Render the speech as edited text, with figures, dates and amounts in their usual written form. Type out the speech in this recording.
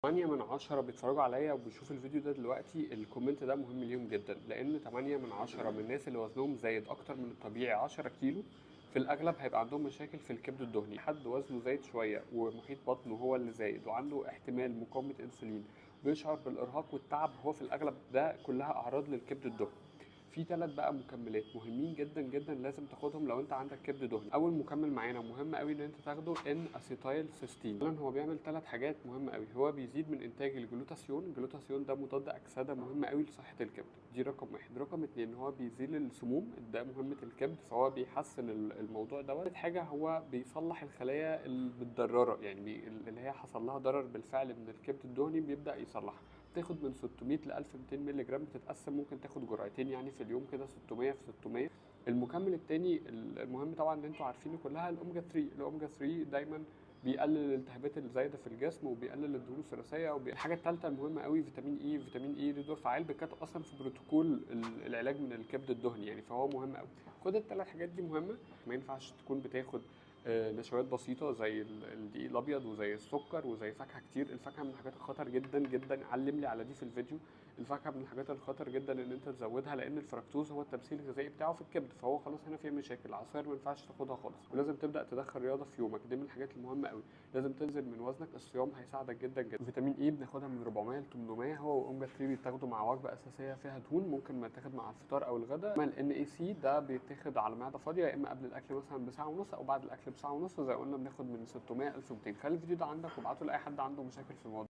8 من 10 بيتفرجوا عليا وبيشوفوا الفيديو ده دلوقتي، الكومنت ده مهم ليهم جدا، لان 8 من 10 من الناس اللي وزنهم زايد اكتر من الطبيعي 10 كيلو في الاغلب هيبقى عندهم مشاكل في الكبد الدهني. حد وزنه زايد شويه ومحيط بطنه هو اللي زايد وعنده احتمال مقاومه انسولين، بيشعر بالارهاق والتعب، هو في الاغلب ده كلها اعراض للكبد الدهني. في ثلاث بقى مكملات مهمين جدا جدا لازم تاخدهم لو انت عندك كبد دهني. اول مكمل معانا مهم قوي ان انت تاخده ان اسيتايل سيستين. اولا هو بيعمل ثلاث حاجات مهمه قوي، هو بيزيد من انتاج الجلوتاثيون. الجلوتاثيون ده مضاد اكسده مهم قوي لصحه الكبد، دي رقم واحد. رقم اتنين هو بيزيل السموم، ده مهمه الكبد فهو بيحسن الموضوع دوت. ثالث حاجه هو بيصلح الخلايا المتضرره، يعني اللي هي حصل لها ضرر بالفعل من الكبد الدهني بيبدا يصلحها. تاخد من 600 ل 1200 مللي جرام، بتتقسم ممكن تاخد جرعتين يعني في اليوم كده 600 في 600. المكمل التاني المهم طبعا اللي انتوا عارفينه كلها الاوميجا 3. الاوميجا 3 دايما بيقلل الالتهابات الزايده في الجسم وبيقلل الدهون الثلاثيه الحاجه الثالثه المهمه قوي فيتامين اي. فيتامين اي له دور فعال بيتكتب اصلا في بروتوكول العلاج من الكبد الدهني يعني، فهو مهم قوي. خد الثلاث حاجات دي مهمه. ما ينفعش تكون بتاخد نشويات بسيطه زي الدقيق الابيض وزي السكر وزي فاكهه كتير. الفاكهه من الحاجات الخطر جدا جدا، علم لي على دي في الفيديو. الفاكهه من الحاجات الخطر جدا ان انت تزودها، لان الفركتوز هو التمثيل الغذائي بتاعه في الكبد، فهو خلاص هنا في مشاكل. العصاير ما ينفعش تاخدها خالص، ولازم تبدا تدخل رياضه في يومك، دي من الحاجات المهمه قوي. لازم تنزل من وزنك، الصيام هيساعدك جدا جدا. فيتامين اي بناخدها من 400 ل 800، هو واوميجا 3 بيتاخدوا مع وجبه اساسيه فيها دهون، ممكن ما تاخد مع الفطار او الغداء. اما الان اي سي ده بيتاخد على معده فاضيه، يا اما قبل الاكل مثلا بساعه ونص او بعد الاكل بساعه ونص، زي قلنا بناخد من 600 ل 1200. خلي الفيديو ده عندك وابعته لاي حد عنده مشاكل في الموضوع.